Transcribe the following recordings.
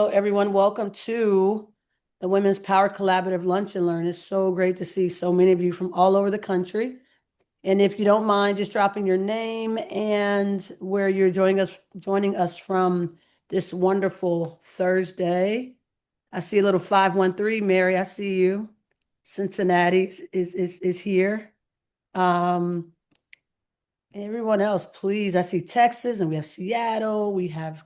Hello, everyone. Welcome to the Women's Power Collaborative Lunch and Learn. It's so great to see so many of you from all over the country. And if you don't mind just dropping your name and where you're joining us from this wonderful Thursday. I see a little 513, Mary. I see you. Cincinnati is here. Um, Everyone else, please. I see Texas and we have Seattle, we have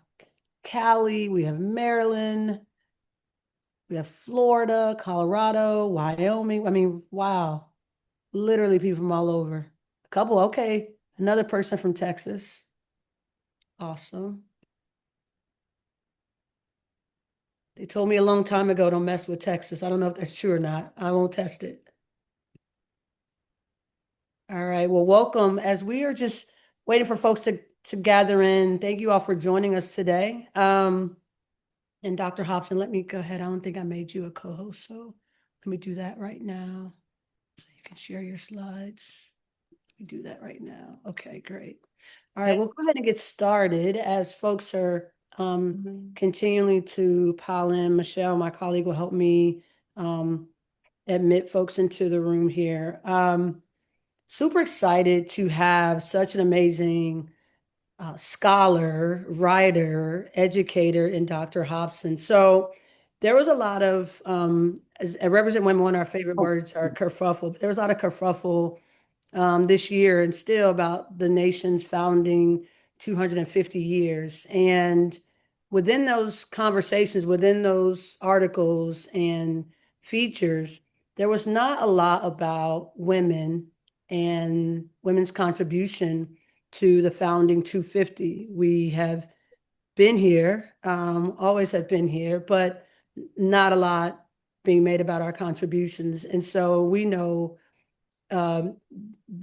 Cali, we have Maryland. We have Florida, Colorado, Wyoming. I mean, wow. Literally people from all over. A couple, okay. Another person from Texas. Awesome. They told me a long time ago, don't mess with Texas. I don't know if that's true or not. I won't test it. All right. Well, welcome. As we are just waiting for folks to gather in, thank you all for joining us today. And Dr. Hobson, let me go ahead. I don't think I made you a co-host, so let me do that right now so you can share your slides. We do that right now. Okay, great. All right, we'll go ahead and get started as folks are continuing to pile in. Michelle, my colleague, will help me admit folks into the room here. Super excited to have such an amazing scholar, writer, educator in Dr. Hobson. So there was a lot of, as I represent women, one of our favorite words are kerfuffle, but there was a lot of kerfuffle this year and still about the nation's founding 250 years. And within those conversations, within those articles and features, there was not a lot about women and women's contribution to the founding 250. We have been here, always have been here, but not a lot being made about our contributions. And so we know um,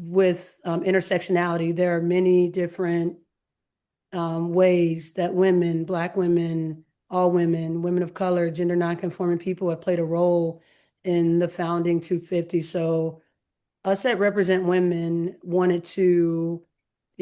with intersectionality, there are many different ways that women, Black women, all women, women of color, gender nonconforming people have played a role in the founding 250. So us that represent women wanted to,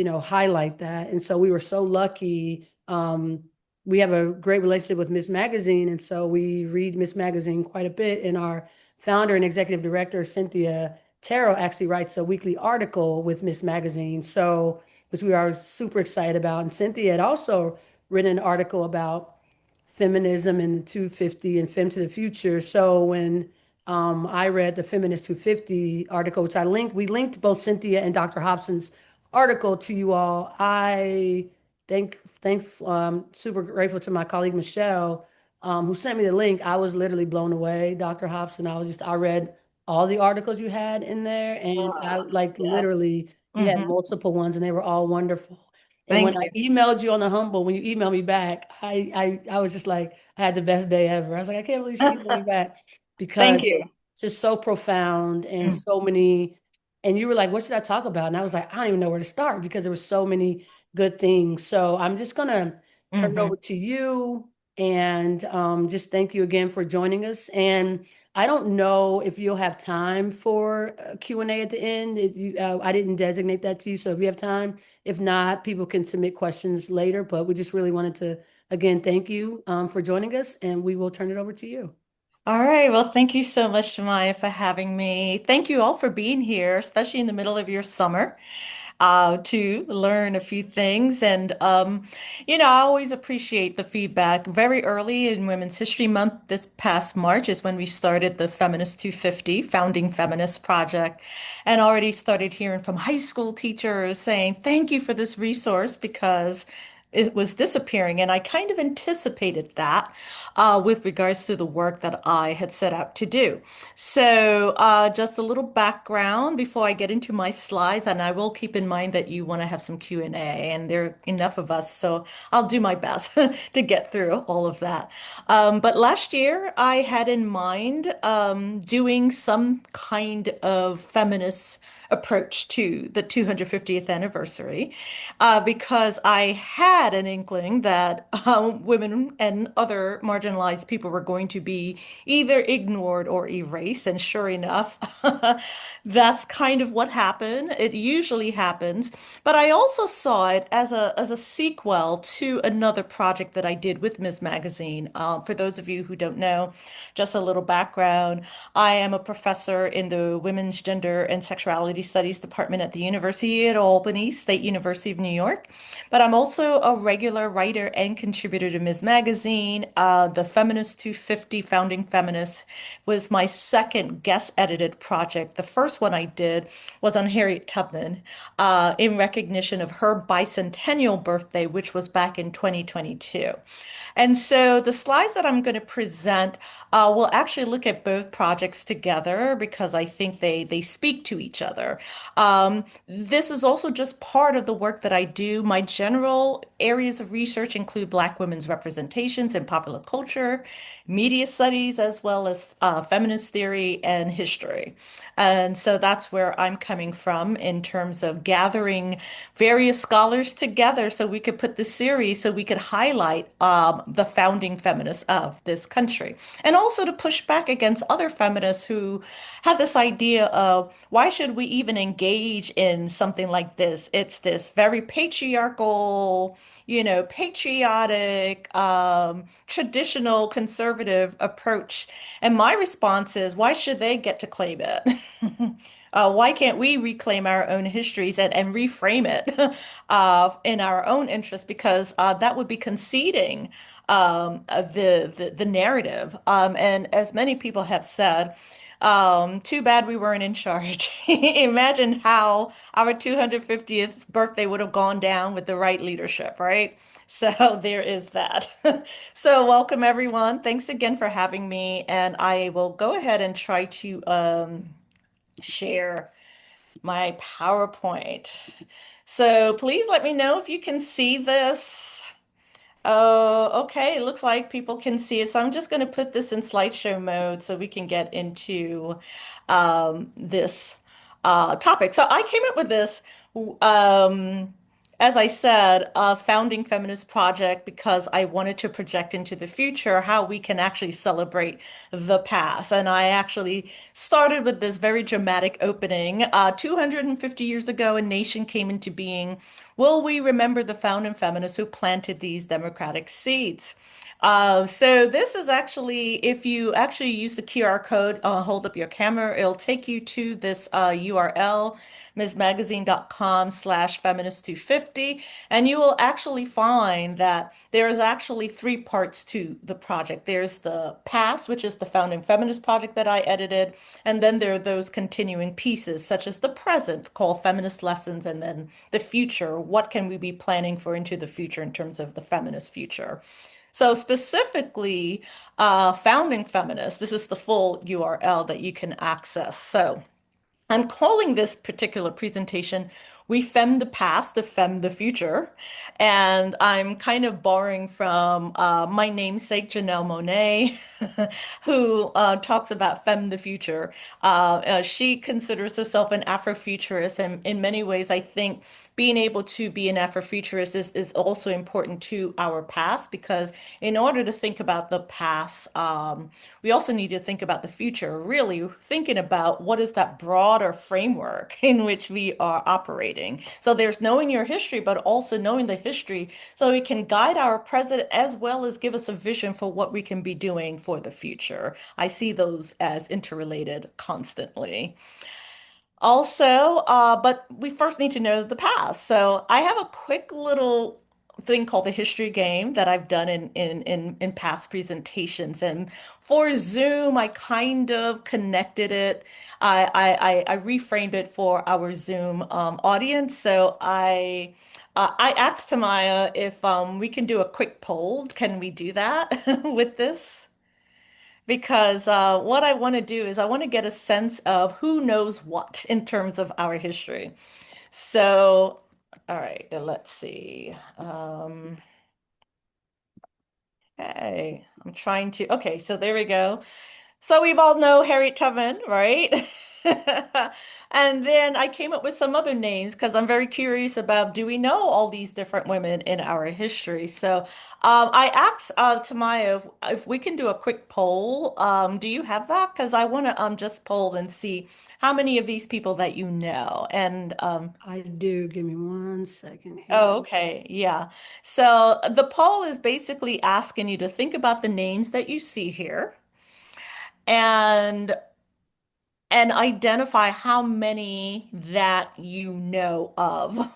highlight that. And so we were so lucky. We have a great relationship with Miss Magazine. And so we read Miss Magazine quite a bit. And our founder and executive director, Cynthia Terrell, actually writes a weekly article with Miss Magazine. So, which we are super excited about. And Cynthia had also written an article about feminism in the 250 and Fem to the Future. So when I read the Feminist 250 article, which we linked both Cynthia and Dr. Hobson's article to you all. I super grateful to my colleague Michelle, who sent me the link. I was literally blown away, Dr. Hobson. I read all the articles you had in there, and I like Yeah. literally, you had Hmm. multiple ones, and they were all wonderful. And when Thank I you. emailed you on the humble, when you emailed me back, I was just like, I had the best day ever. I was like, I can't believe she emailed me back because Thank you. it's just so profound and Mm. so many. And you were like, what should I talk about? And I was like, I don't even know where to start because there were so many good things. So I'm just gonna turn it Hmm. over to you and just thank you again for joining us. And I don't know if you'll have time for a Q&A at the end. I didn't designate that to you, so if you have time, if not, people can submit questions later. But we just really wanted to again thank you for joining us, and we will turn it over to you. All right. Well, thank you so much, Maya, for having me. Thank you all for being here, especially in the middle of your summer, to learn a few things. And, I always appreciate the feedback. Very early in Women's History Month, this past March is when we started the Feminist 250 Founding Feminist Project, and already started hearing from high school teachers saying, thank you for this resource because it was disappearing. And I kind of anticipated that with regards to the work that I had set out to do. So, just a little background before I get into my slides, and I will keep in mind that you want to have some Q&A, and there are enough of us, so I'll do my best to get through all of that. But last year, I had in mind doing some kind of feminist approach to the 250th anniversary because I had an inkling that women and other marginalized people were going to be either ignored or erased. And sure enough, that's kind of what happened. It usually happens. But I also saw it as a sequel to another project that I did with Ms. Magazine. For those of you who don't know, just a little background. I am a professor in the Women's Gender and Sexuality Studies department at the University at Albany, State University of New York. But I'm also a regular writer and contributor to Ms. Magazine. The Feminists 250 Founding Feminists was my second guest edited project. The first one I did was on Harriet Tubman in recognition of her bicentennial birthday, which was back in 2022. And so the slides that I'm going to present will actually look at both projects together because I think they speak to each other. This is also just part of the work that I do. My general areas of research include Black women's representations in popular culture, media studies, as well as feminist theory and history. And so that's where I'm coming from in terms of gathering various scholars together so we could put this series so we could highlight the founding feminists of this country. And also to push back against other feminists who have this idea of why should we even engage in something like this? It's this very patriarchal, patriotic, traditional conservative approach. And my response is, why should they get to claim it? Why can't we reclaim our own histories and reframe it in our own interest? Because that would be conceding the narrative. And as many people have said, too bad we weren't in charge. Imagine how our 250th birthday would have gone down with the right leadership, right? So there is that. So welcome everyone. Thanks again for having me. And I will go ahead and try to share my PowerPoint. So please let me know if you can see this. Oh, okay. It looks like people can see it. So I'm just going to put this in slideshow mode so we can get into this topic. So I came up with this, um, as I said, a founding feminist project because I wanted to project into the future how we can actually celebrate the past. And I actually started with this very dramatic opening. 250 years ago, a nation came into being. Will we remember the founding feminists who planted these democratic seeds? So this is actually, if you actually use the QR code, hold up your camera, it'll take you to this URL, msmagazine.com/feminist250, and you will actually find that there's actually three parts to the project. There's the past, which is the founding feminist project that I edited, and then there are those continuing pieces, such as the present, called feminist lessons, and then the future. What can we be planning for into the future in terms of the feminist future? So specifically, founding feminists, this is the full URL that you can access. So I'm calling this particular presentation We Fem the Past to Fem the Future. And I'm kind of borrowing from my namesake, Janell Monáe, who talks about Fem the Future. She considers herself an Afrofuturist, and in many ways, I think being able to be an Afrofuturist is also important to our past because in order to think about the past, we also need to think about the future, really thinking about what is that broader framework in which we are operating. So there's knowing your history, but also knowing the history so it can guide our present as well as give us a vision for what we can be doing for the future. I see those as interrelated constantly. Also, but we first need to know the past. So I have a quick little thing called the history game that I've done in past presentations. And for Zoom, I kind of connected it. I reframed it for our Zoom audience. So I asked Tamaya if we can do a quick poll. Can we do that with this? Because what I want to do is I want to get a sense of who knows what in terms of our history. So, all right, let's see. Okay, I'm trying to, okay, so there we go. So we all know Harriet Tubman, right? And then I came up with some other names because I'm very curious about do we know all these different women in our history? So I asked Tamaya if we can do a quick poll. Do you have that? Because I want to just poll and see how many of these people that you know. And I do. Give me 1 second oh, here. okay, yeah. So the poll is basically asking you to think about the names that you see here and identify how many that you know of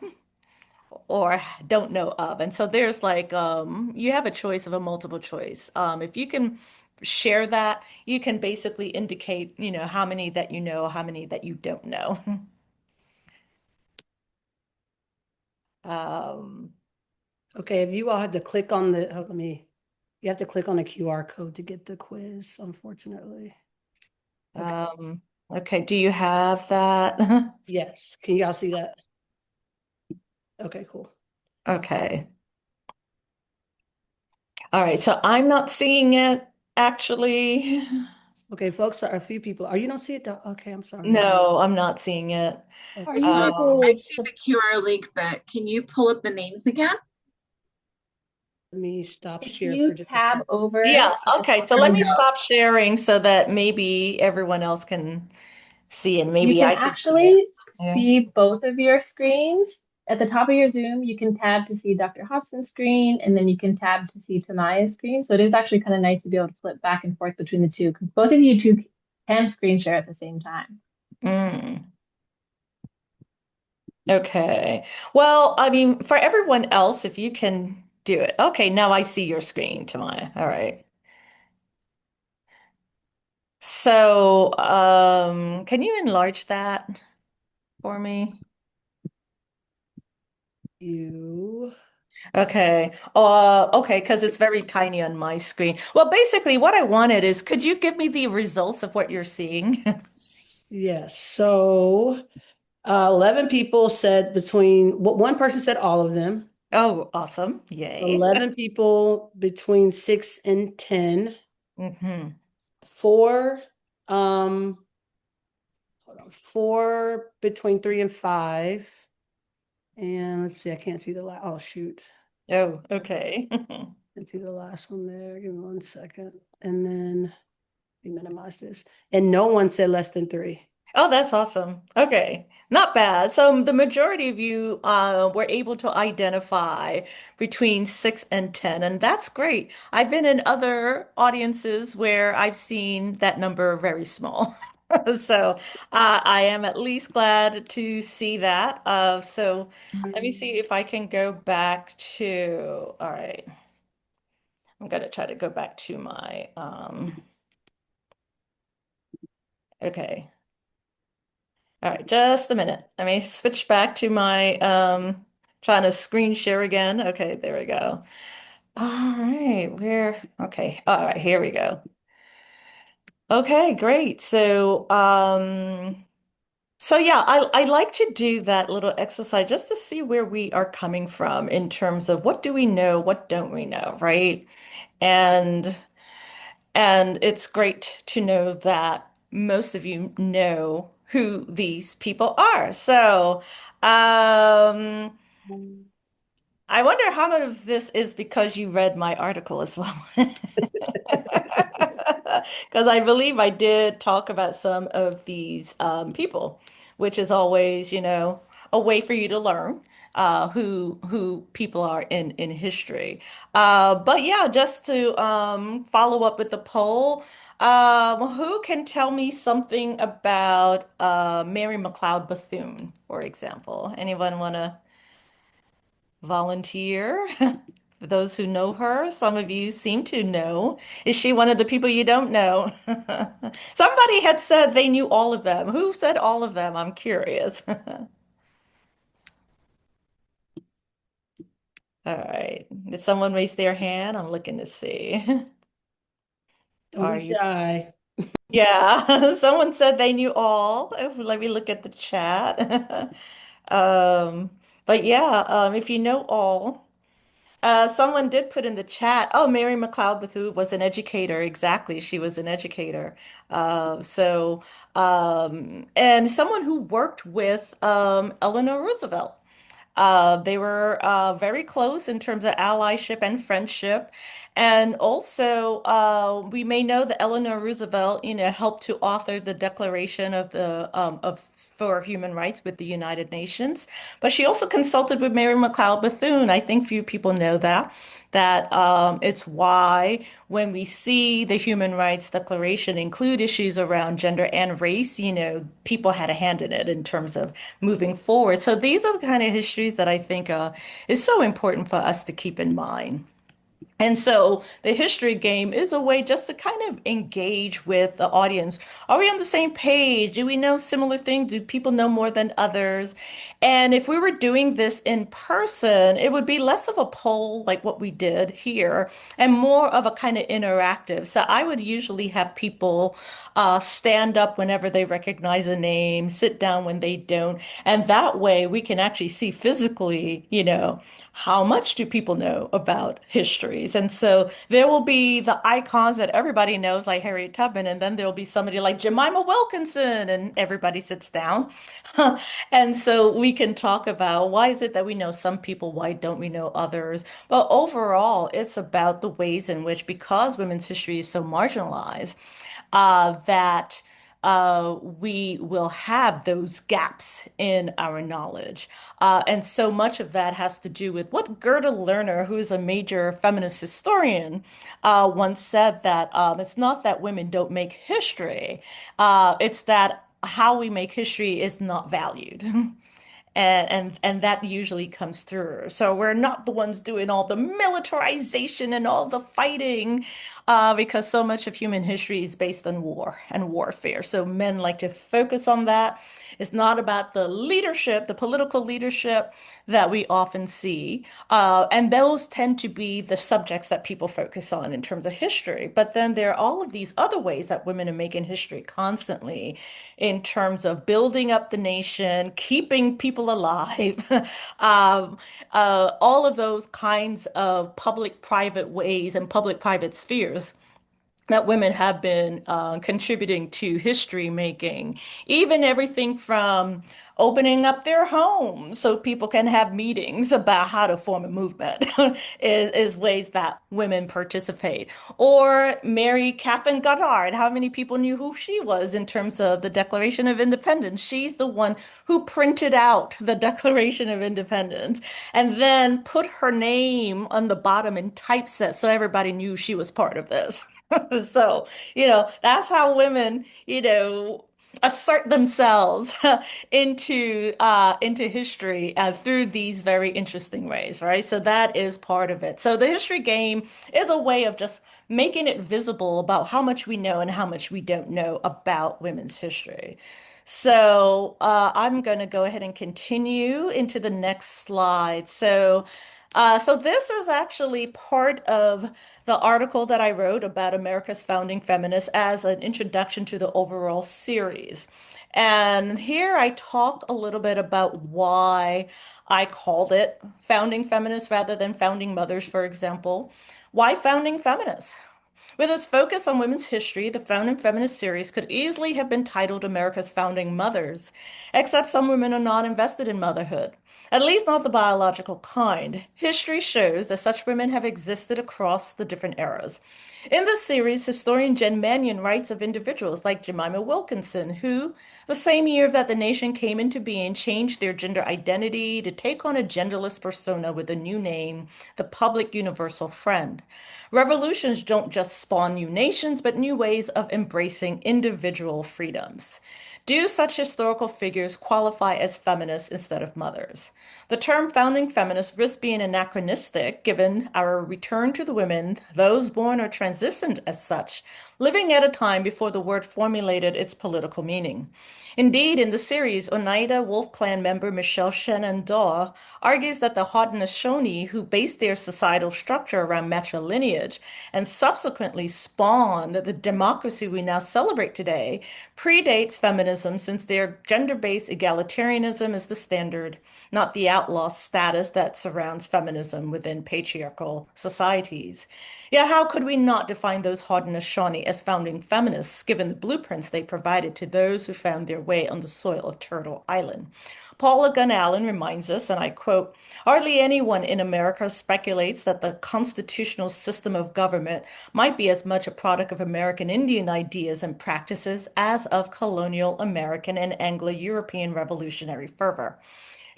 or don't know of. And so there's like you have a choice of a multiple choice. If you can share that, you can basically indicate, how many that you know, how many that you don't know. Um, Okay, if you all have to click on the, you have to click on the QR code to get the quiz, unfortunately. Okay, um, okay, do you have that? yes. Can y'all see that? Okay, cool. Okay. All right, so I'm not seeing it actually. Okay, folks, are a few people. Are you don't see it? Okay, I'm sorry. No, I'm not seeing it. Are Okay, you Um, able I see to, the QR link, but can you pull up the names again? let me stop if share you for just a tab second. over yeah, to the okay, top so of There let we your me go. stop sharing so that maybe everyone else can see and you maybe can I can see it. actually Yeah. see both of your screens. At the top of your Zoom, you can tab to see Dr. Hobson's screen, and then you can tab to see Tamaya's screen. So it is actually kind of nice to be able to flip back and forth between the two because both of you two can screen share at the same time. Mm, okay. Well, I mean, for everyone else, if you can do it. Okay, now I see your screen, Tamaya. All right. So, can you enlarge that for me? You, Okay. Okay, because it's very tiny on my screen. Well, basically, what I wanted is, could you give me the results of what you're seeing? yes. So 11 people said one person said all of them. Oh, awesome. Yay. 11 people between 6 and 10. Hmm. Four, hold on, four between 3 and 5. And let's see, I can't see the last. Oh, shoot. Oh, okay. Can't see the last one there. Give me 1 second. And then let me minimize this. And no one said less than 3. Oh, that's awesome. Okay. Not bad. So the majority of you were able to identify between 6 and 10, and that's great. I've been in other audiences where I've seen that number very small. So I am at least glad to see that. So let me see if I can go back to, all right. I'm gonna try to go back to my okay. All right, just a minute. Let me switch back to my trying to screen share again. Okay, there we go. All right, okay. All right, here we go. Okay, great. So yeah, I like to do that little exercise just to see where we are coming from in terms of what do we know, what don't we know, right? And it's great to know that most of you know who these people are. So, um, I wonder how much of this is because you read my article as well. Because I believe I did talk about some of these people, which is always, a way for you to learn who people are in history. But yeah, just to follow up with the poll, who can tell me something about Mary McLeod Bethune, for example? Anyone want to volunteer? For those who know her, some of you seem to know. Is she one of the people you don't know? Somebody had said they knew all of them. Who said all of them? I'm curious. All right. Did someone raise their hand? I'm looking to see. Don't Are be you? shy. Yeah, someone said they knew all. Oh, let me look at the chat. Um, but yeah, if you know all. Someone did put in the chat, oh, Mary McLeod Bethune was an educator. Exactly, she was an educator. And someone who worked with Eleanor Roosevelt. They were very close in terms of allyship and friendship. And also, we may know that Eleanor Roosevelt, helped to author the Declaration of the of for Human Rights with the United Nations. But she also consulted with Mary McLeod Bethune. I think few people know that it's why when we see the Human Rights Declaration include issues around gender and race, people had a hand in it in terms of moving forward. So these are the kind of histories that I think is so important for us to keep in mind. And so the history game is a way just to kind of engage with the audience. Are we on the same page? Do we know similar things? Do people know more than others? And if we were doing this in person, it would be less of a poll like what we did here and more of a kind of interactive. So I would usually have people stand up whenever they recognize a name, sit down when they don't. And that way we can actually see physically, how much do people know about histories? And so there will be the icons that everybody knows, like Harriet Tubman, and then there'll be somebody like Jemima Wilkinson, and everybody sits down. And so we can talk about why is it that we know some people, why don't we know others? But overall, it's about the ways in which, because women's history is so marginalized, that we will have those gaps in our knowledge. And so much of that has to do with what Gerda Lerner, who is a major feminist historian, once said that it's not that women don't make history, it's that how we make history is not valued. And that usually comes through. So we're not the ones doing all the militarization and all the fighting, because so much of human history is based on war and warfare. So men like to focus on that. It's not about the leadership, the political leadership that we often see. And those tend to be the subjects that people focus on in terms of history. But then there are all of these other ways that women are making history constantly in terms of building up the nation, keeping people alive, all of those kinds of public-private ways and public-private spheres that women have been contributing to history making, even everything from opening up their homes so people can have meetings about how to form a movement is ways that women participate. Or Mary Catherine Goddard, how many people knew who she was in terms of the Declaration of Independence? She's the one who printed out the Declaration of Independence and then put her name on the bottom in typeset so everybody knew she was part of this. So, that's how women, assert themselves into history through these very interesting ways, right? So that is part of it. So the history game is a way of just making it visible about how much we know and how much we don't know about women's history. So I'm going to go ahead and continue into the next slide. So this is actually part of the article that I wrote about America's founding feminists as an introduction to the overall series. And here I talk a little bit about why I called it founding feminists rather than founding mothers, for example. Why founding feminists? With its focus on women's history, the Founding Feminist series could easily have been titled America's Founding Mothers, except some women are not invested in motherhood, at least not the biological kind. History shows that such women have existed across the different eras. In this series, historian Jen Mannion writes of individuals like Jemima Wilkinson, who, the same year that the nation came into being, changed their gender identity to take on a genderless persona with a new name, the public universal friend. Revolutions don't just spawn new nations, but new ways of embracing individual freedoms. Do such historical figures qualify as feminists instead of mothers? The term founding feminist risks being anachronistic given our return to the women, those born or transitioned as such, living at a time before the word formulated its political meaning. Indeed, in the series, Oneida Wolf Clan member Michelle Shannon Daw argues that the Haudenosaunee, who based their societal structure around matrilineage and subsequently spawned the democracy we now celebrate today, predates feminism since their gender-based egalitarianism is the standard, not the outlaw status that surrounds feminism within patriarchal societies. Yet, how could we not define those Haudenosaunee as founding feminists, given the blueprints they provided to those who found their way on the soil of Turtle Island? Paula Gunn Allen reminds us, and I quote, hardly anyone in America speculates that the constitutional system of government might be as much a product of American Indian ideas and practices as of colonial American and Anglo-European revolutionary fervor.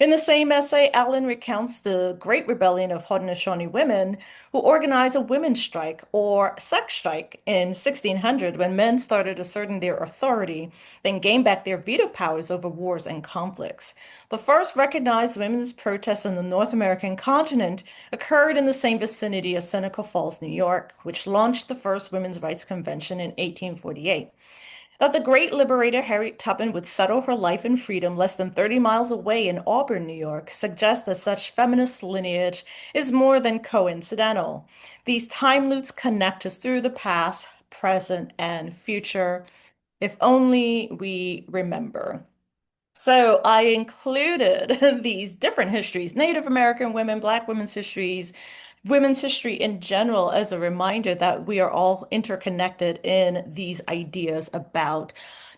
In the same essay, Allen recounts the Great Rebellion of Haudenosaunee women who organized a women's strike or sex strike in 1600 when men started asserting their authority, then gained back their veto powers over wars and conflicts. The first recognized women's protests on the North American continent occurred in the same vicinity of Seneca Falls, New York, which launched the first Women's Rights Convention in 1848. That the great liberator Harriet Tubman would settle her life in freedom less than 30 miles away in Auburn, New York, suggests that such feminist lineage is more than coincidental. These time loops connect us through the past, present, and future, if only we remember. So I included these different histories, Native American women, Black women's histories, women's history in general, as a reminder that we are all interconnected in these ideas about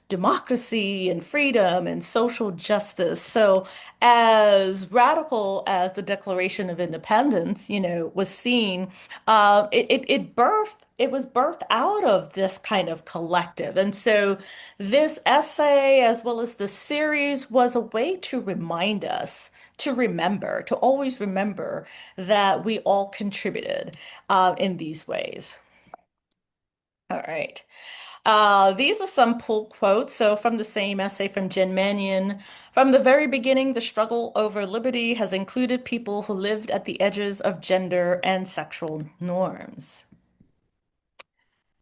democracy and freedom and social justice. So as radical as the Declaration of Independence, was seen, it was birthed out of this kind of collective. And so this essay, as well as the series, was a way to remind us to remember, to always remember that we all contributed in these ways. All right. These are some pull quotes. So from the same essay from Jen Mannion, from the very beginning, the struggle over liberty has included people who lived at the edges of gender and sexual norms.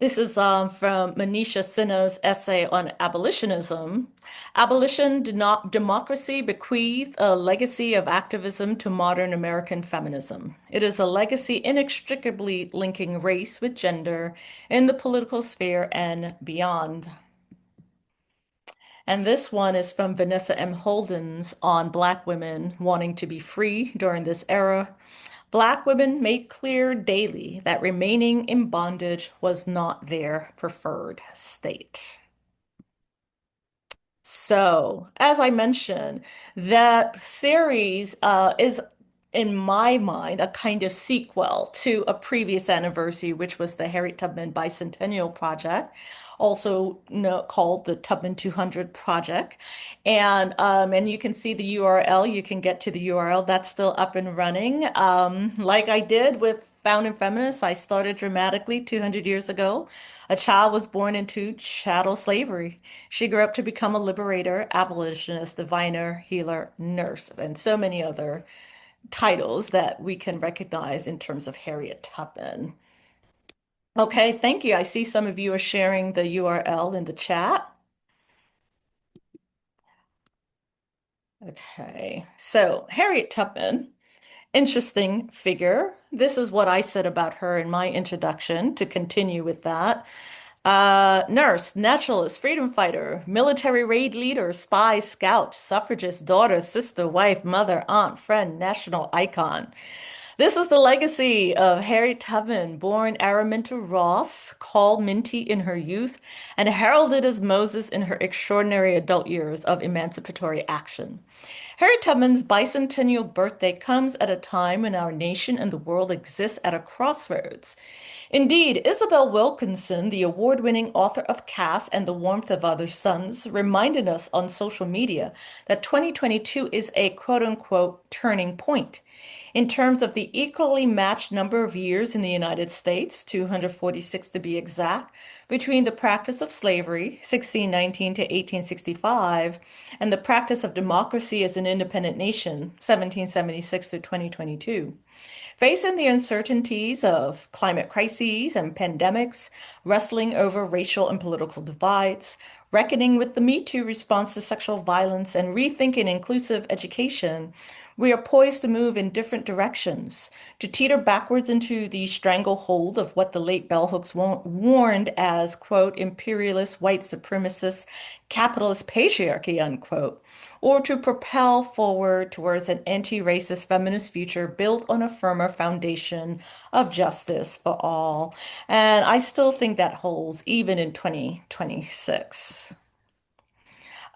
This is from Manisha Sinha's essay on abolitionism. Abolition, democracy bequeathed a legacy of activism to modern American feminism. It is a legacy inextricably linking race with gender in the political sphere and beyond. And this one is from Vanessa M. Holden's on Black women wanting to be free during this era. Black women made clear daily that remaining in bondage was not their preferred state. So, as I mentioned, that series is, in my mind, a kind of sequel to a previous anniversary, which was the Harriet Tubman Bicentennial Project, also called the Tubman 200 Project. And you can see the URL. You can get to the URL. That's still up and running. Like I did with Founding Feminists, I started dramatically 200 years ago. A child was born into chattel slavery. She grew up to become a liberator, abolitionist, diviner, healer, nurse, and so many other titles that we can recognize in terms of Harriet Tubman. Okay, thank you. I see some of you are sharing the URL in the chat. Okay, so Harriet Tubman, interesting figure. This is what I said about her in my introduction to continue with that. Nurse, naturalist, freedom fighter, military raid leader, spy, scout, suffragist, daughter, sister, wife, mother, aunt, friend, national icon. This is the legacy of Harriet Tubman, born Araminta Ross, called Minty in her youth, and heralded as Moses in her extraordinary adult years of emancipatory action. Harriet Tubman's bicentennial birthday comes at a time when our nation and the world exist at a crossroads. Indeed, Isabel Wilkinson, the award-winning author of Caste and the Warmth of Other Suns, reminded us on social media that 2022 is a quote-unquote turning point. In terms of the equally matched number of years in the United States, 246 to be exact, between the practice of slavery, 1619 to 1865, and the practice of democracy as an independent nation, 1776 to 2022. Facing the uncertainties of climate crises and pandemics, wrestling over racial and political divides, reckoning with the Me Too response to sexual violence, and rethinking inclusive education, we are poised to move in different directions, to teeter backwards into the stranglehold of what the late bell hooks warned as, quote, imperialist, white supremacist, capitalist patriarchy, unquote, or to propel forward towards an anti-racist feminist future built on a firmer foundation of justice for all. And I still think that holds even in 2026.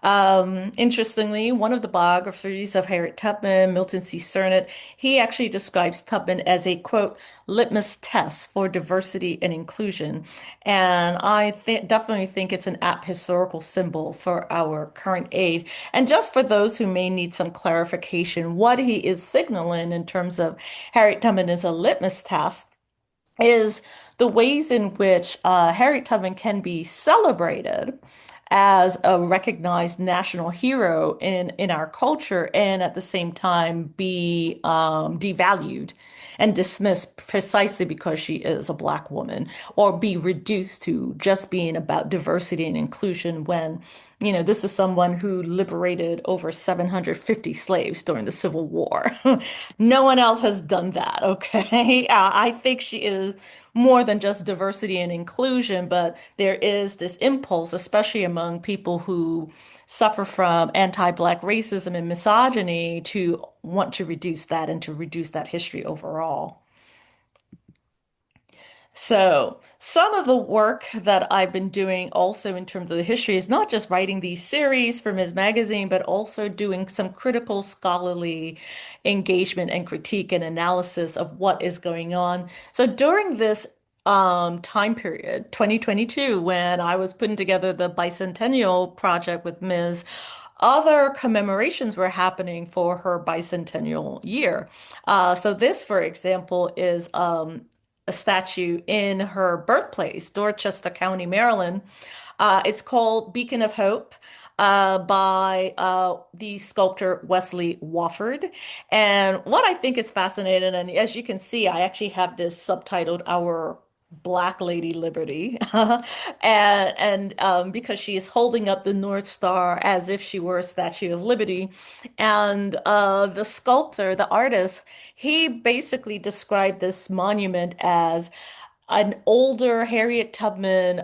Interestingly, one of the biographies of Harriet Tubman, Milton C. Sernett, he actually describes Tubman as a, quote, litmus test for diversity and inclusion. And I definitely think it's an apt historical symbol for our current age. And just for those who may need some clarification, what he is signaling in terms of Harriet Tubman as a litmus test is the ways in which Harriet Tubman can be celebrated as a recognized national hero in our culture, and at the same time be devalued and dismissed precisely because she is a Black woman, or be reduced to just being about diversity and inclusion when, this is someone who liberated over 750 slaves during the Civil War. No one else has done that, okay? I think she is more than just diversity and inclusion, but there is this impulse, especially among people who suffer from anti-Black racism and misogyny, to want to reduce that and to reduce that history overall. So, some of the work that I've been doing also in terms of the history is not just writing these series for Ms. Magazine, but also doing some critical scholarly engagement and critique and analysis of what is going on. So, during this time period, 2022, when I was putting together the bicentennial project with Ms., other commemorations were happening for her bicentennial year. So this, for example, is a statue in her birthplace, Dorchester County, Maryland. It's called Beacon of Hope by the sculptor Wesley Wofford. And what I think is fascinating, and as you can see, I actually have this subtitled Our Black Lady Liberty, and because she is holding up the North Star as if she were a Statue of Liberty, and the sculptor, the artist, he basically described this monument as an older Harriet Tubman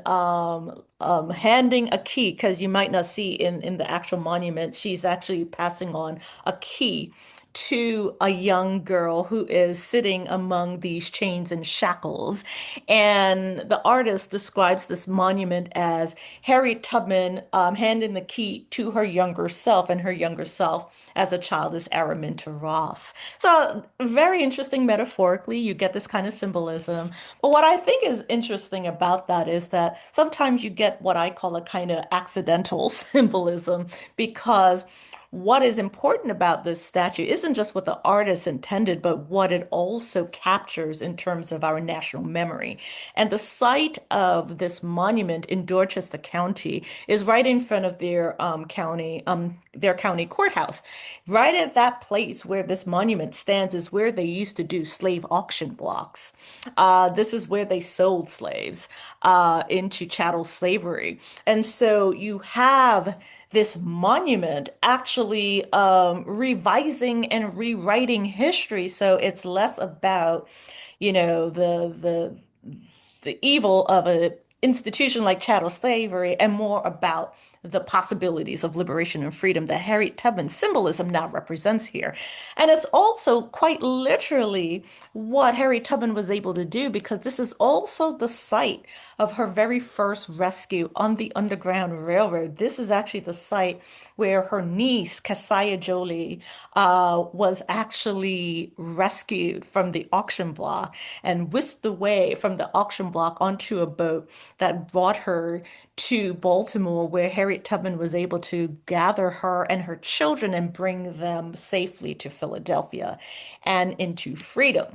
handing a key, because you might not see in the actual monument, she's actually passing on a key to a young girl who is sitting among these chains and shackles. And the artist describes this monument as Harriet Tubman handing the key to her younger self, and her younger self as a child is Araminta Ross. So very interesting metaphorically, you get this kind of symbolism. But what I think is interesting about that is that sometimes you get what I call a kind of accidental symbolism, because what is important about this statue isn't just what the artist intended, but what it also captures in terms of our national memory. And the site of this monument in Dorchester County is right in front of their county courthouse. Right at that place where this monument stands is where they used to do slave auction blocks. This is where they sold slaves into chattel slavery. And so you have this monument actually revising and rewriting history. So it's less about, the evil of an institution like chattel slavery, and more about the possibilities of liberation and freedom that Harriet Tubman symbolism now represents here. And it's also quite literally what Harriet Tubman was able to do, because this is also the site of her very first rescue on the Underground Railroad. This is actually the site where her niece, Keziah Jolie, was actually rescued from the auction block and whisked away from the auction block onto a boat that brought her to Baltimore, where Harriet Tubman was able to gather her and her children and bring them safely to Philadelphia and into freedom.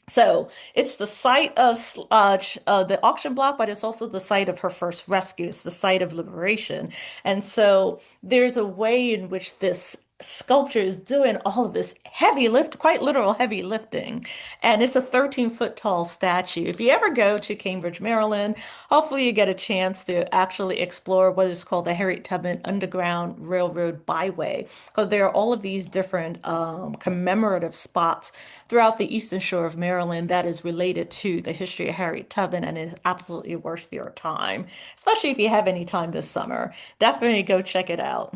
So it's the site of the auction block, but it's also the site of her first rescue. It's the site of liberation. And so there's a way in which this sculpture is doing all of this heavy lift, quite literal heavy lifting. And it's a 13-foot tall statue. If you ever go to Cambridge, Maryland, hopefully you get a chance to actually explore what is called the Harriet Tubman Underground Railroad Byway, because there are all of these different commemorative spots throughout the eastern shore of Maryland that is related to the history of Harriet Tubman and is absolutely worth your time, especially if you have any time this summer. Definitely go check it out.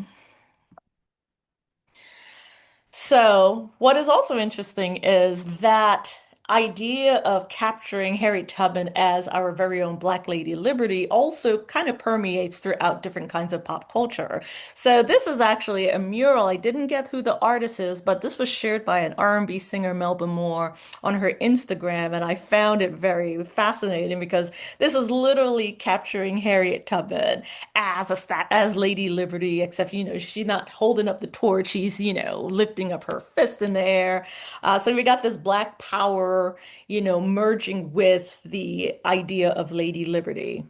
So, what is also interesting is that idea of capturing Harriet Tubman as our very own Black Lady Liberty also kind of permeates throughout different kinds of pop culture. So, this is actually a mural. I didn't get who the artist is, but this was shared by an R&B singer, Melba Moore, on her Instagram, and I found it very fascinating because this is literally capturing Harriet Tubman as as Lady Liberty, except she's not holding up the torch. She's lifting up her fist in the air. So we got this Black power, merging with the idea of Lady Liberty.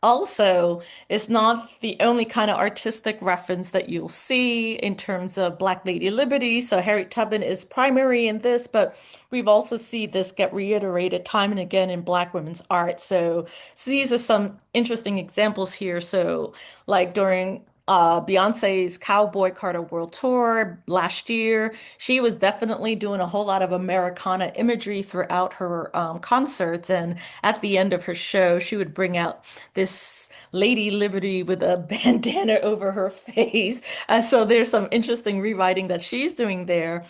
Also, it's not the only kind of artistic reference that you'll see in terms of Black Lady Liberty. So Harriet Tubman is primary in this, but we've also seen this get reiterated time and again in Black women's art. So these are some interesting examples here. So like during Beyonce's Cowboy Carter World Tour last year, she was definitely doing a whole lot of Americana imagery throughout her concerts. And at the end of her show, she would bring out this Lady Liberty with a bandana over her face. So there's some interesting rewriting that she's doing there.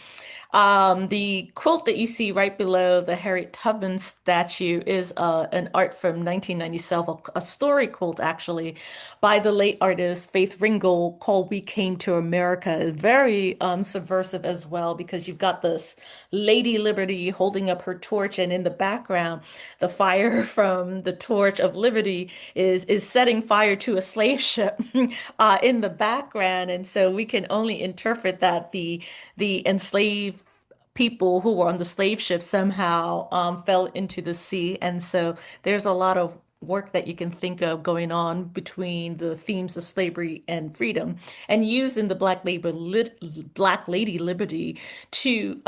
The quilt that you see right below the Harriet Tubman statue is an art from 1997, a story quilt actually, by the late artist Faith Ringgold called "We Came to America." Very subversive as well because you've got this Lady Liberty holding up her torch, and in the background, the fire from the torch of Liberty is setting fire to a slave ship in the background, and so we can only interpret that the enslaved people who were on the slave ship somehow fell into the sea. And so there's a lot of work that you can think of going on between the themes of slavery and freedom and using the Black Lady Liberty to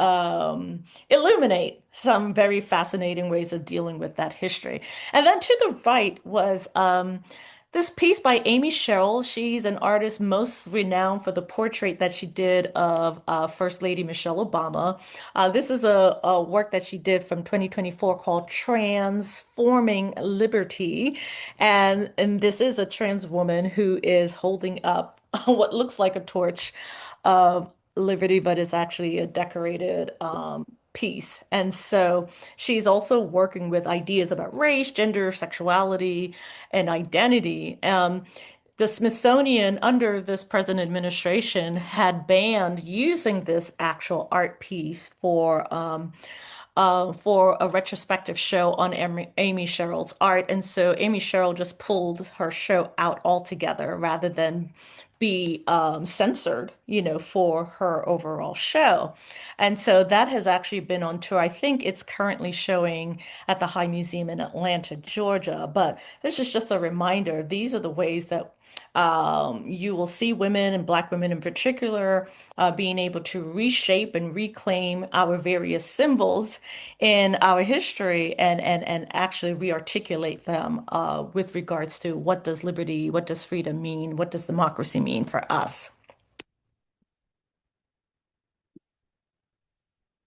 illuminate some very fascinating ways of dealing with that history. And then to the right was this piece by Amy Sherrill. She's an artist most renowned for the portrait that she did of First Lady Michelle Obama. This is a work that she did from 2024 called Transforming Liberty. And this is a trans woman who is holding up what looks like a torch of liberty, but it's actually a decorated piece. And so she's also working with ideas about race, gender, sexuality, and identity. The Smithsonian, under this present administration, had banned using this actual art piece for a retrospective show on Amy Sherrill's art. And so Amy Sherrill just pulled her show out altogether rather than be censored, for her overall show. And so that has actually been on tour. I think it's currently showing at the High Museum in Atlanta, Georgia. But this is just a reminder. These are the ways that you will see women and Black women in particular being able to reshape and reclaim our various symbols in our history and actually rearticulate them with regards to what does liberty, what does freedom mean, what does democracy mean for us.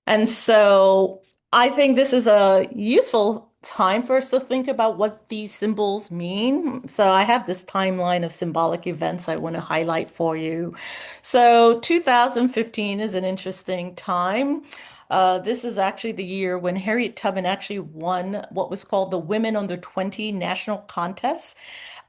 And so I think this is a useful time for us to think about what these symbols mean. So I have this timeline of symbolic events I want to highlight for you. So 2015 is an interesting time. This is actually the year when Harriet Tubman actually won what was called the Women Under 20 National Contest.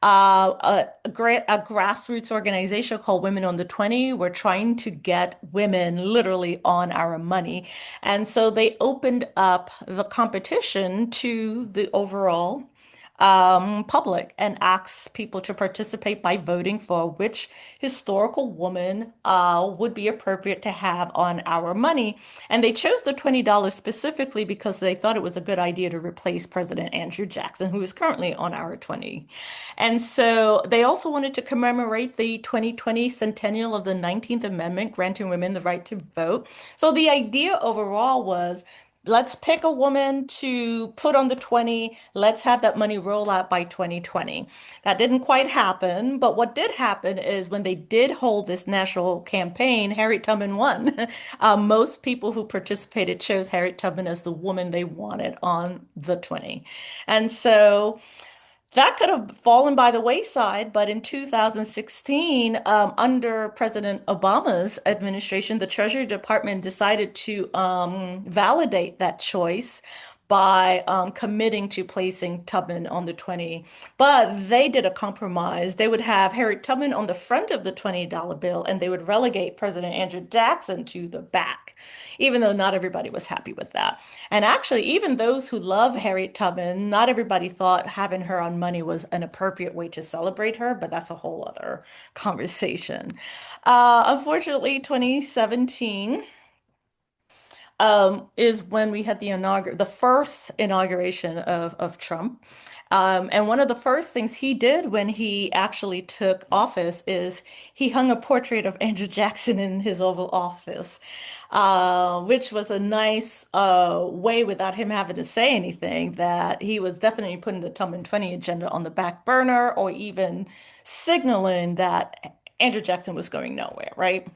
A grassroots organization called Women Under 20 were trying to get women literally on our money. And so they opened up the competition to the overall public and asks people to participate by voting for which historical woman would be appropriate to have on our money. And they chose the $20 specifically because they thought it was a good idea to replace President Andrew Jackson, who is currently on our 20. And so they also wanted to commemorate the 2020 centennial of the 19th Amendment, granting women the right to vote. So the idea overall was, let's pick a woman to put on the 20. Let's have that money roll out by 2020. That didn't quite happen, but what did happen is when they did hold this national campaign, Harriet Tubman won. Most people who participated chose Harriet Tubman as the woman they wanted on the 20. And so that could have fallen by the wayside, but in 2016, under President Obama's administration, the Treasury Department decided to validate that choice by committing to placing Tubman on the 20. But they did a compromise. They would have Harriet Tubman on the front of the $20 bill, and they would relegate President Andrew Jackson to the back, even though not everybody was happy with that. And actually, even those who love Harriet Tubman, not everybody thought having her on money was an appropriate way to celebrate her, but that's a whole other conversation. Unfortunately, 2017 is when we had the first inauguration of Trump. And one of the first things he did when he actually took office is he hung a portrait of Andrew Jackson in his Oval Office, which was a nice way, without him having to say anything, that he was definitely putting the Tubman 20 agenda on the back burner, or even signaling that Andrew Jackson was going nowhere, right?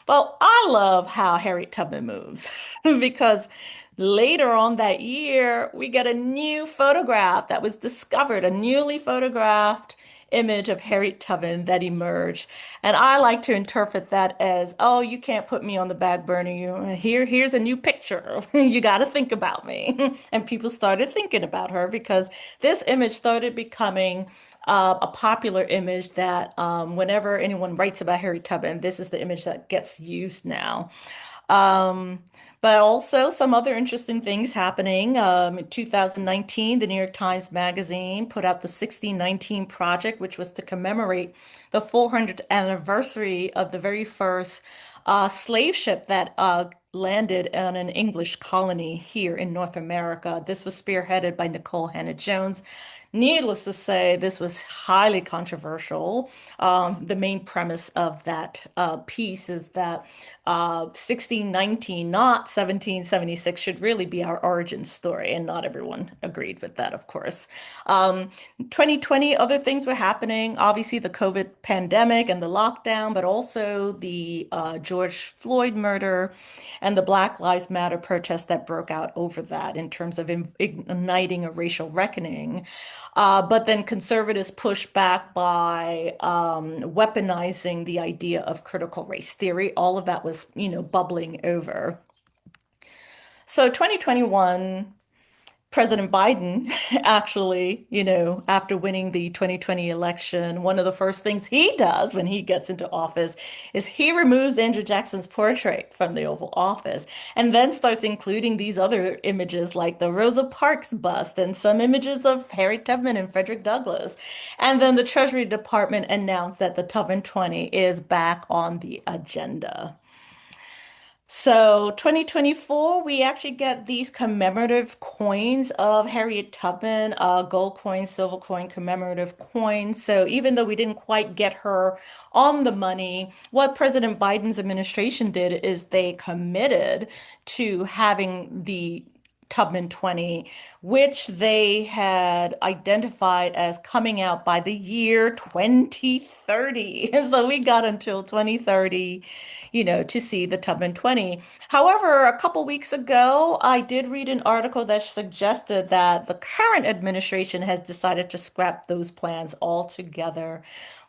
Well, I love how Harriet Tubman moves because later on that year, we get a new photograph that was discovered, a newly photographed image of Harriet Tubman that emerged. And I like to interpret that as, oh, you can't put me on the back burner. Here's a new picture. You got to think about me. And people started thinking about her because this image started becoming a popular image that whenever anyone writes about Harriet Tubman, this is the image that gets used now. Um, but also some other interesting things happening. In 2019, the New York Times Magazine put out the 1619 Project, which was to commemorate the 400th anniversary of the very first slave ship that landed on an English colony here in North America. This was spearheaded by Nicole Hannah-Jones. Needless to say, this was highly controversial. The main premise of that piece is that 1619, not 1776, should really be our origin story, and not everyone agreed with that, of course. 2020, other things were happening. Obviously, the COVID pandemic and the lockdown, but also the George Floyd murder and the Black Lives Matter protests that broke out over that in terms of igniting a racial reckoning. But then conservatives pushed back by weaponizing the idea of critical race theory. All of that was, bubbling over. So 2021, President Biden actually, after winning the 2020 election, one of the first things he does when he gets into office is he removes Andrew Jackson's portrait from the Oval Office and then starts including these other images like the Rosa Parks bust and some images of Harriet Tubman and Frederick Douglass. And then the Treasury Department announced that the Tubman 20 is back on the agenda. So 2024, we actually get these commemorative coins of Harriet Tubman, gold coin, silver coin, commemorative coins. So even though we didn't quite get her on the money, what President Biden's administration did is they committed to having the Tubman 20, which they had identified as coming out by the year 2030. So we got until 2030, to see the Tubman 20. However, a couple weeks ago, I did read an article that suggested that the current administration has decided to scrap those plans altogether.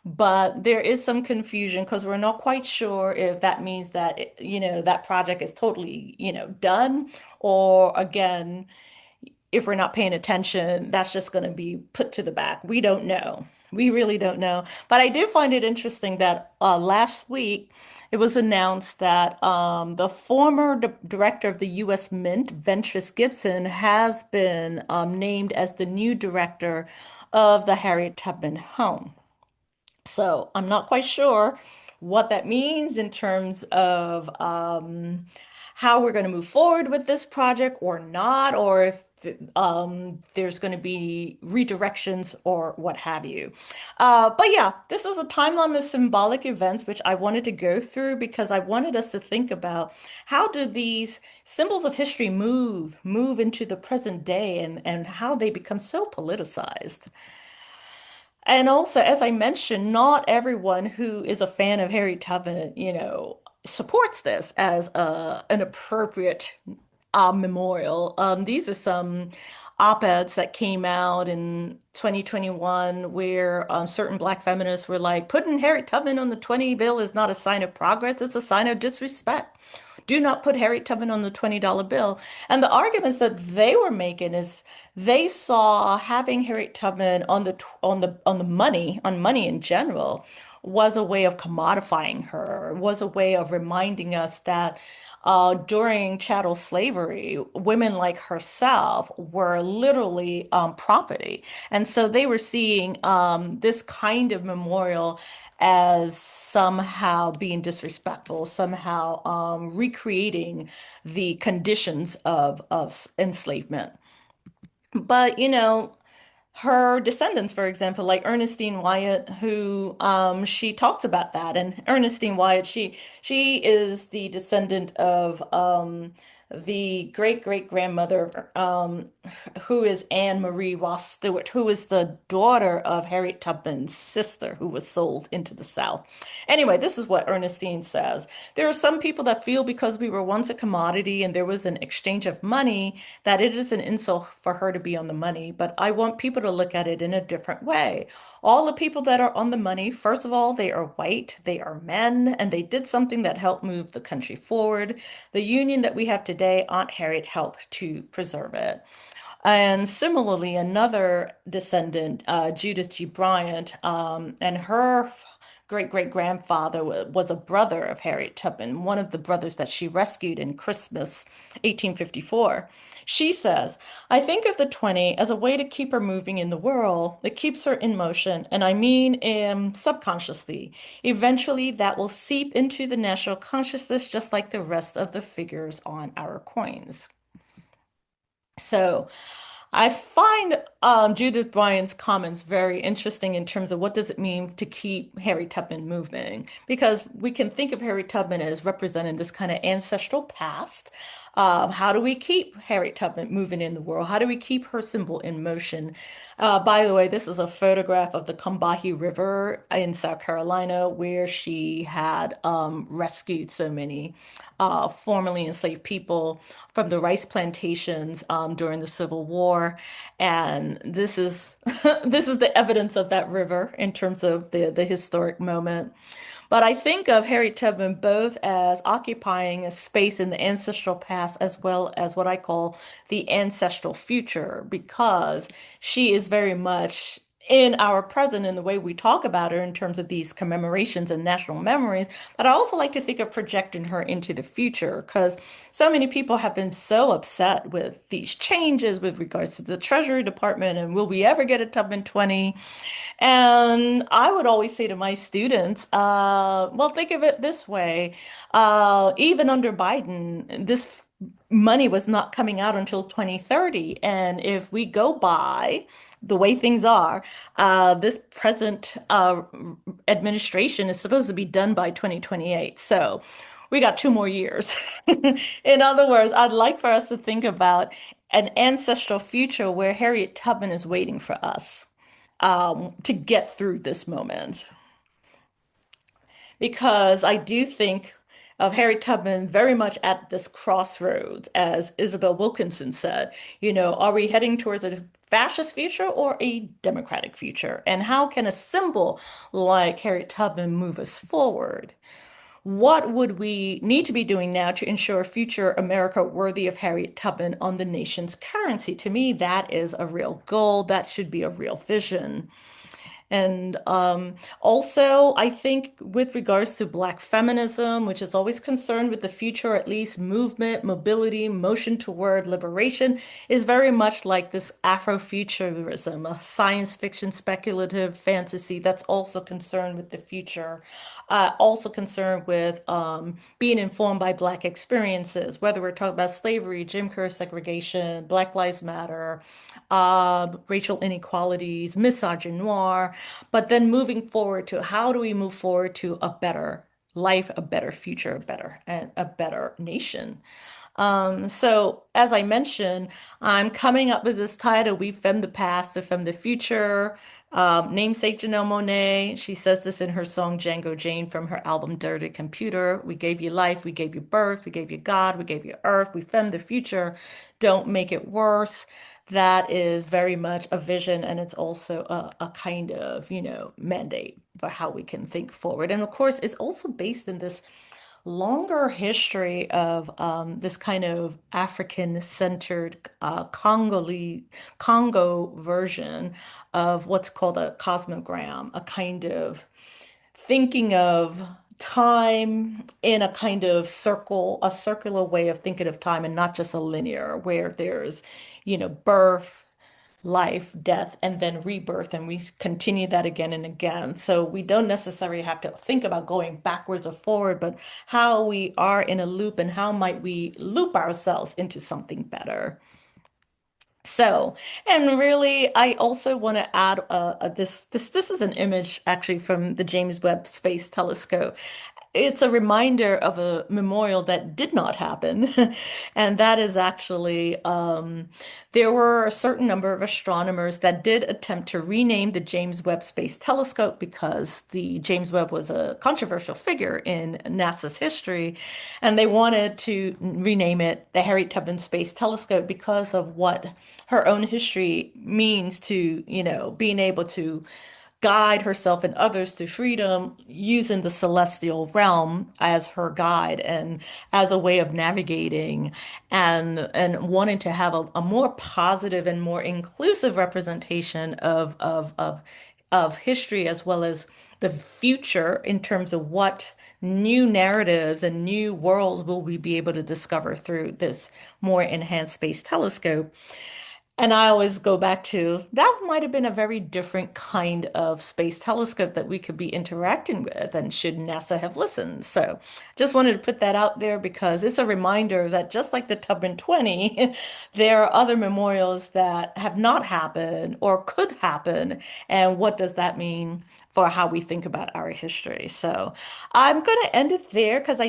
But there is some confusion because we're not quite sure if that means that, that project is totally, done, or again, if we're not paying attention, that's just going to be put to the back. We don't know. We really don't know. But I do find it interesting that last week it was announced that the former director of the U.S. Mint, Ventris Gibson, has been named as the new director of the Harriet Tubman Home. So I'm not quite sure what that means in terms of how we're going to move forward with this project or not, or if there's going to be redirections or what have you. But yeah, this is a timeline of symbolic events which I wanted to go through because I wanted us to think about how do these symbols of history move into the present day and how they become so politicized. And also, as I mentioned, not everyone who is a fan of Harry Tubman, supports this as an appropriate memorial. These are some op-eds that came out in 2021 where certain Black feminists were like, putting Harry Tubman on the 20 bill is not a sign of progress, it's a sign of disrespect. Do not put Harry Tubman on the $20 bill. And the arguments that they were making is they saw having Harriet Tubman on money in general was a way of commodifying her, was a way of reminding us that during chattel slavery, women like herself were literally property. And so they were seeing this kind of memorial as somehow being disrespectful, somehow recreating the conditions of enslavement. But, her descendants, for example, like Ernestine Wyatt, who she talks about that. And Ernestine Wyatt, she is the descendant of the great great grandmother, who is Anne Marie Ross Stewart, who is the daughter of Harriet Tubman's sister, who was sold into the South. Anyway, this is what Ernestine says. There are some people that feel because we were once a commodity and there was an exchange of money that it is an insult for her to be on the money, but I want people to look at it in a different way. All the people that are on the money, first of all, they are white, they are men, and they did something that helped move the country forward. The union that we have today, Aunt Harriet helped to preserve it. And similarly, another descendant, Judith G. Bryant, and her great great grandfather was a brother of Harriet Tubman, one of the brothers that she rescued in Christmas 1854. She says, I think of the 20 as a way to keep her moving in the world. It keeps her in motion, and I mean subconsciously. Eventually, that will seep into the national consciousness just like the rest of the figures on our coins. So I find Judith Bryant's comments very interesting in terms of what does it mean to keep Harry Tubman moving? Because we can think of Harry Tubman as representing this kind of ancestral past. How do we keep Harry Tubman moving in the world? How do we keep her symbol in motion? By the way, this is a photograph of the Combahee River in South Carolina where she had rescued so many formerly enslaved people from the rice plantations during the Civil War, and this is this is the evidence of that river in terms of the historic moment. But I think of Harriet Tubman both as occupying a space in the ancestral past as well as what I call the ancestral future, because she is very much in our present in the way we talk about her in terms of these commemorations and national memories. But I also like to think of projecting her into the future because so many people have been so upset with these changes with regards to the Treasury Department and will we ever get a Tubman 20? And I would always say to my students, well, think of it this way. Even under Biden, this money was not coming out until 2030. And if we go by the way things are, this present administration is supposed to be done by 2028. So we got 2 more years. In other words, I'd like for us to think about an ancestral future where Harriet Tubman is waiting for us to get through this moment. Because I do think of Harriet Tubman very much at this crossroads, as Isabel Wilkinson said, are we heading towards a fascist future or a democratic future? And how can a symbol like Harriet Tubman move us forward? What would we need to be doing now to ensure a future America worthy of Harriet Tubman on the nation's currency? To me, that is a real goal. That should be a real vision. And also, I think with regards to Black feminism, which is always concerned with the future, at least movement, mobility, motion toward liberation, is very much like this Afrofuturism, a science fiction, speculative fantasy that's also concerned with the future, also concerned with being informed by Black experiences, whether we're talking about slavery, Jim Crow segregation, Black Lives Matter, racial inequalities, misogynoir, but then moving forward to how do we move forward to a better life, a better future, a better nation. So as I mentioned, I'm coming up with this title, We Fem the Past to Fem the Future. Namesake Janelle Monáe, she says this in her song Django Jane from her album Dirty Computer. We gave you life, we gave you birth, we gave you God, we gave you earth, we fem the future. Don't make it worse. That is very much a vision, and it's also a kind of, mandate for how we can think forward. And of course, it's also based in this longer history of this kind of African-centered Congo version of what's called a cosmogram, a kind of thinking of time in a kind of a circular way of thinking of time and not just a linear, where there's, birth, life, death, and then rebirth, and we continue that again and again. So we don't necessarily have to think about going backwards or forward, but how we are in a loop and how might we loop ourselves into something better. So, and really, I also want to add this is an image actually from the James Webb Space Telescope. It's a reminder of a memorial that did not happen. And that is actually, there were a certain number of astronomers that did attempt to rename the James Webb Space Telescope because the James Webb was a controversial figure in NASA's history. And they wanted to rename it the Harriet Tubman Space Telescope because of what her own history means to, being able to guide herself and others to freedom using the celestial realm as her guide and as a way of navigating and wanting to have a more positive and more inclusive representation of history as well as the future in terms of what new narratives and new worlds will we be able to discover through this more enhanced space telescope. And I always go back to that might have been a very different kind of space telescope that we could be interacting with, and should NASA have listened. So just wanted to put that out there because it's a reminder that just like the Tubman 20, there are other memorials that have not happened or could happen. And what does that mean for how we think about our history? So I'm going to end it there because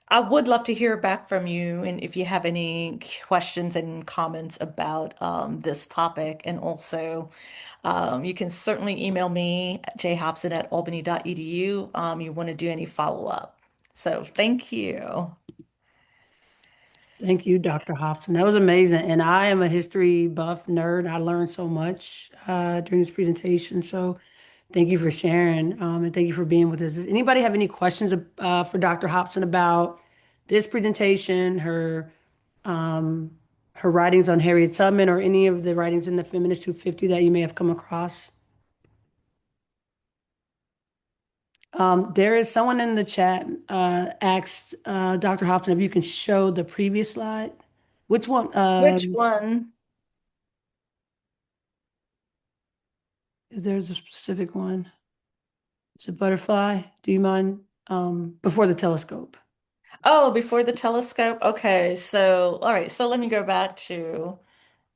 I would love to hear back from you and if you have any questions and comments about this topic. And also, you can certainly email me at jhobson@albany.edu. You want to do any follow-up. So thank you. Thank you, Dr. Hobson. That was amazing. And I am a history buff nerd. I learned so much during this presentation. So thank you for sharing and thank you for being with us. Does anybody have any questions for Dr. Hobson about this presentation, um, her writings on Harriet Tubman, or any of the writings in the Feminist 250 that you may have come across? There is someone in the chat asked Dr. Hobson if you can show the previous slide. Which one? Which one? If there's a specific one. Is it butterfly? Do you mind? Before the telescope. Oh, before the telescope? Okay, so, all right, so let me go back to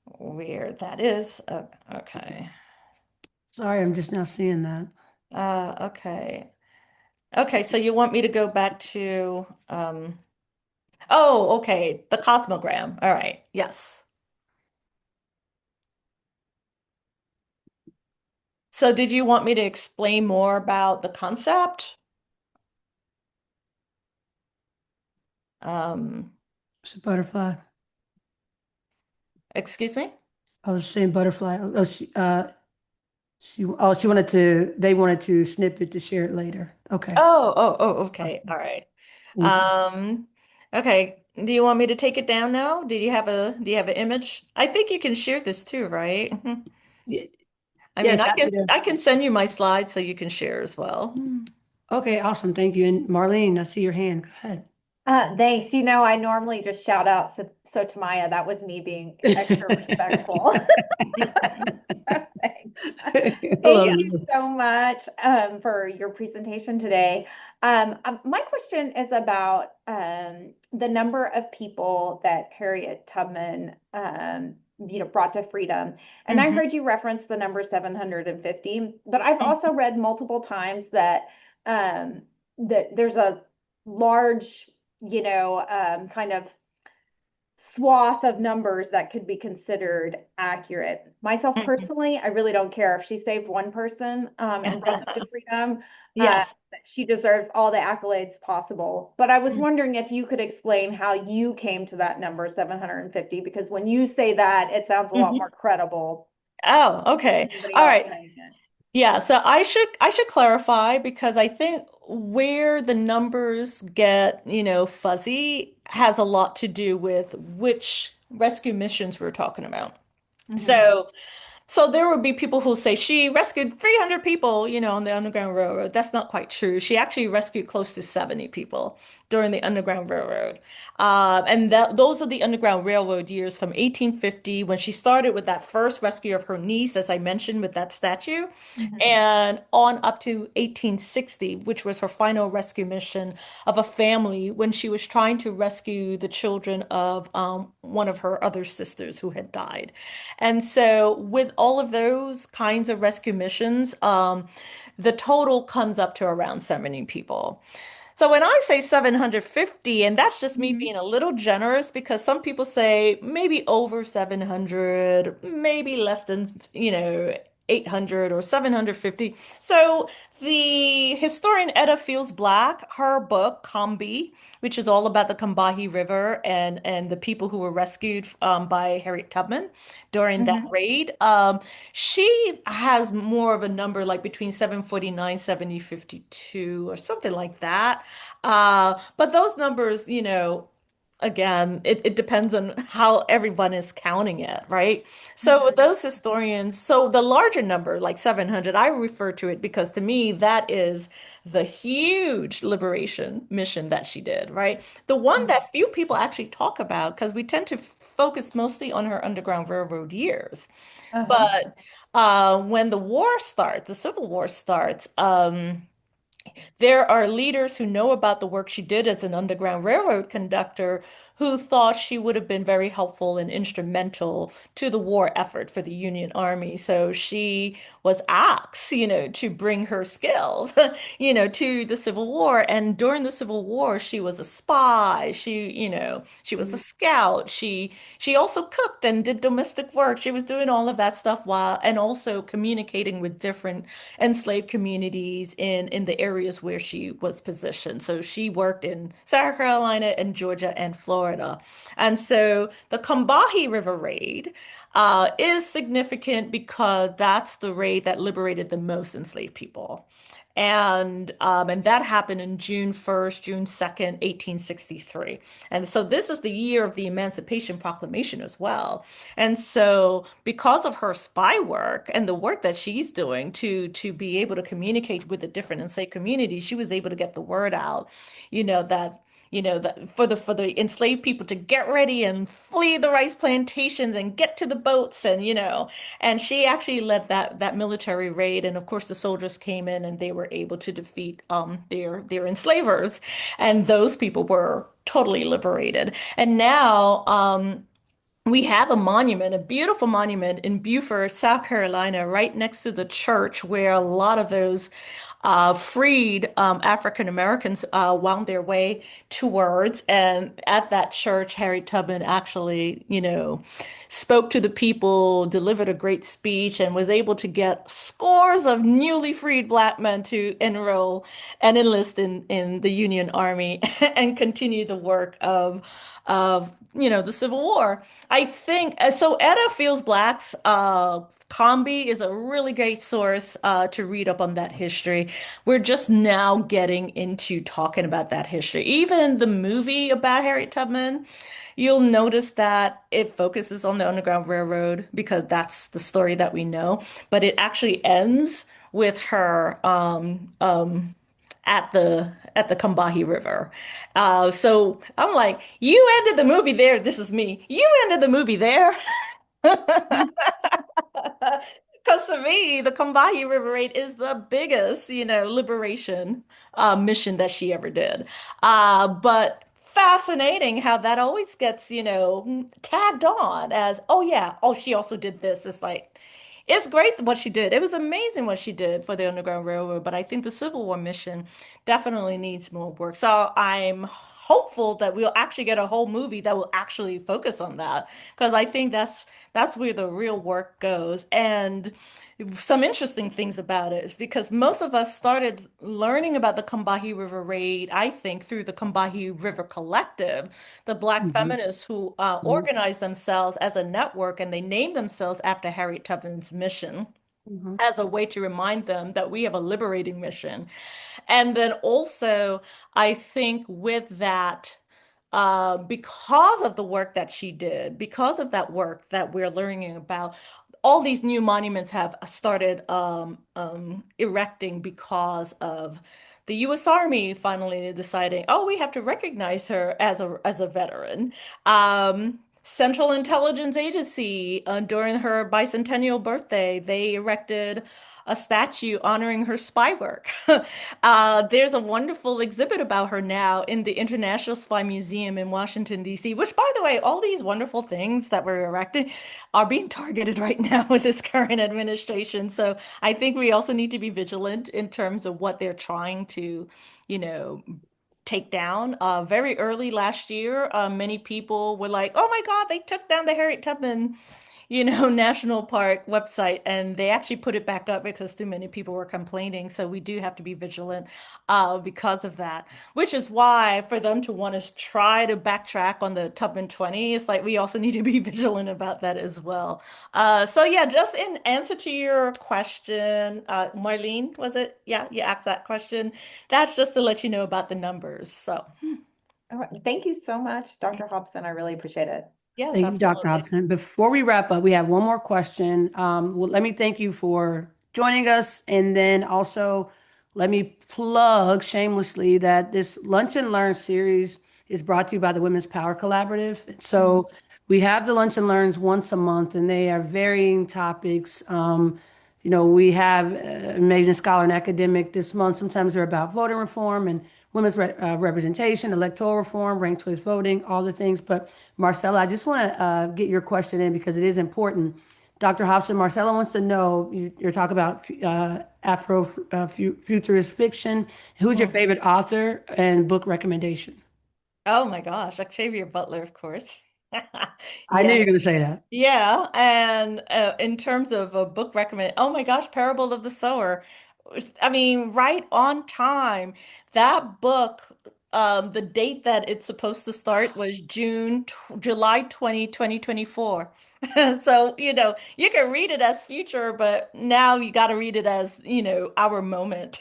where that is. Okay. Sorry, I'm just now seeing that. Okay. Okay, so you want me to go back to oh, okay, the cosmogram. All right. Yes. So did you want me to explain more about the concept? Um, It's a butterfly. excuse me? I was saying butterfly. She wanted to, they wanted to snip it to share it later. Okay. Oh, okay. Awesome. All right. Thank you. Um, okay. Do you want me to take it down now? Do you have an image? I think you can share this too, right? Yeah, I mean, Yes, happy to. I can send you my slides so you can share as well. Okay, awesome. Thank you. And Marlene, I see your hand. Go ahead. Thanks. I normally just shout out Sotomayor. That was me being extra respectful. Thanks. Hello. Thank you so much for your presentation today. My question is about the number of people that Harriet Tubman, brought to freedom. And I Mhm. heard you reference the number 750, but I've also read multiple times that that there's a large, kind of swath of numbers that could be considered accurate. Myself Mhm. personally, I really don't care if she saved one person and brought them to freedom. Uh, Yes. she deserves all the accolades possible. But I was wondering if you could explain how you came to that number, 750, because when you say that, it sounds a lot Mhm. more credible Oh, than okay. anybody All else right. saying it. Yeah, so I should clarify because I think where the numbers get, fuzzy has a lot to do with which rescue missions we're talking about. Mhm. So so there would be people who say she rescued 300 people, on the Underground Railroad. That's not quite true. She actually rescued close to 70 people during the Underground Railroad. And those are the Underground Railroad years from 1850 when she started with that first rescue of her niece, as I mentioned, with that statue, Mhm. and on up to 1860, which was her final rescue mission of a family when she was trying to rescue the children of one of her other sisters who had died. And so, with all of those kinds of rescue missions, the total comes up to around 70 people. So, when I say 750, and that's just me Mhm. being a little generous because some people say maybe over 700, maybe less than, 800 or 750. So, the historian Etta Fields Black, her book, Combahee, which is all about the Combahee River and the people who were rescued by Harriet Tubman during that Mhm. raid. She has more of a number like between 749, 752, or something like that. But those numbers, again, it depends on how everyone is counting it, right? So with Mhm. those historians, so the larger number, like 700, I refer to it because to me, that is the huge liberation mission that she did, right? The one Mhm. that few people actually talk about because we tend to focus mostly on her Underground Railroad years. Uh-huh. But when the war starts, the Civil War starts, there are leaders who know about the work she did as an Underground Railroad conductor who thought she would have been very helpful and instrumental to the war effort for the Union Army. So she was asked, to bring her skills, to the Civil War. And during the Civil War, she was a spy. She was a Mhm. scout. She also cooked and did domestic work. She was doing all of that stuff while and also communicating with different enslaved communities in the areas where she was positioned. So she worked in South Carolina and Georgia and Florida. And so the Combahee River raid is significant because that's the raid that liberated the most enslaved people. And that happened in June 1st, June 2nd, 1863. And so this is the year of the Emancipation Proclamation as well. And so because of her spy work and the work that she's doing to be able to communicate with the different enslaved communities, she was able to get the word out, that that for the enslaved people to get ready and flee the rice plantations and get to the boats and she actually led that military raid, and of course the soldiers came in and they were able to defeat their enslavers, and those people were totally liberated. And now we have a monument, a beautiful monument in Beaufort, South Carolina, right next to the church where a lot of those freed African Americans wound their way towards. And at that church, Harry Tubman actually, spoke to the people, delivered a great speech, and was able to get scores of newly freed black men to enroll and enlist in the Union Army and continue the work of the Civil War. I think so. Etta Feels Black's Combi is a really great source to read up on that history. We're just now getting into talking about that history. Even the movie about Harriet Tubman, you'll notice that it focuses on the Underground Railroad because that's the story that we know, but it actually ends with her at the Combahee River. So I'm like, you ended the movie there. This is me. You ended the movie there. Because to me, the Combahee River Raid is the biggest, liberation mission that she ever did. But fascinating how that always gets, tagged on as, oh yeah, oh she also did this. It's like, it's great what she did. It was amazing what she did for the Underground Railroad, but I think the Civil War mission definitely needs more work. So I'm hopeful that we'll actually get a whole movie that will actually focus on that because I think that's where the real work goes. And some interesting things about it is because most of us started learning about the Combahee River Raid, I think, through the Combahee River Collective, the Black Mhm. feminists who Mhm. organized themselves as a network and they named themselves after Harriet Tubman's mission Mhm. as a way to remind them that we have a liberating mission. And then also, I think with that, because of the work that she did, because of that work that we're learning about, all these new monuments have started erecting because of the U.S. Army finally deciding, oh, we have to recognize her as a veteran. Central Intelligence Agency, during her bicentennial birthday, they erected a statue honoring her spy work. There's a wonderful exhibit about her now in the International Spy Museum in Washington, D.C., which, by the way, all these wonderful things that we're erecting are being targeted right now with this current administration. So I think we also need to be vigilant in terms of what they're trying to, you know, take down. Very early last year, many people were like, "Oh my God, they took down the Harriet Tubman, National Park website," and they actually put it back up because too many people were complaining. So we do have to be vigilant, because of that. Which is why for them to want to try to backtrack on the Tubman 20, it's like we also need to be vigilant about that as well. So yeah, just in answer to your question, Marlene, was it? Yeah, you asked that question. That's just to let you know about the numbers. So, All right. Thank you so much, Dr. Hobson. I really appreciate it. yes, Thank you, Dr. absolutely. Hobson. Before we wrap up, we have one more question. Well, let me thank you for joining us. And then also let me plug shamelessly that this Lunch and Learn series is brought to you by the Women's Power Collaborative. Mhm. So we have the Lunch and Learns once a month, and they are varying topics. We have amazing scholar and academic this month. Sometimes they're about voting reform and women's representation, electoral reform, ranked choice voting, all the things. But Marcella, I just want to get your question in because it is important. Dr. Hobson, Marcella wants to know, you're talking about futurist fiction. Who's your Mhm. favorite author and book recommendation? Oh my gosh, Octavia Butler, of course. I knew Yeah. you were going to say that. Yeah, and in terms of a book recommend, oh my gosh, Parable of the Sower. I mean, right on time. That book, the date that it's supposed to start was July 20, 2024. So, you can read it as future, but now you got to read it as, our moment.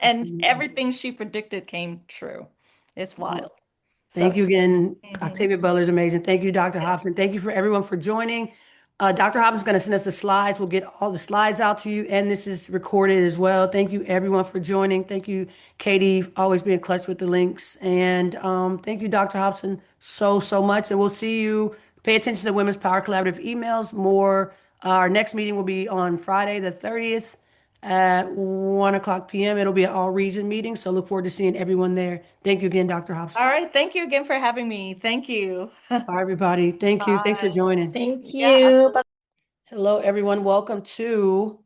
And everything she predicted came true. It's wild. So, Thank you again. mhm. Octavia Butler is amazing. Thank you, Dr. Yeah. Hobson. Thank you for everyone for joining. Dr. Hobson's going to send us the slides. We'll get all the slides out to you, and this is recorded as well. Thank you, everyone, for joining. Thank you, Katie, always being clutch with the links. And thank you, Dr. Hobson, so, so much. And we'll see you. Pay attention to the Women's Power Collaborative emails. More. Our next meeting will be on Friday, the 30th at 1 o'clock p.m. It'll be an all region meeting. So look forward to seeing everyone there. Thank you again, Dr. Hobson. All right. Thank you again for having me. Thank you. Bye, everybody. Thank you. Thanks for Bye. joining. Thank Yeah, you. absolutely. Hello, everyone. Welcome to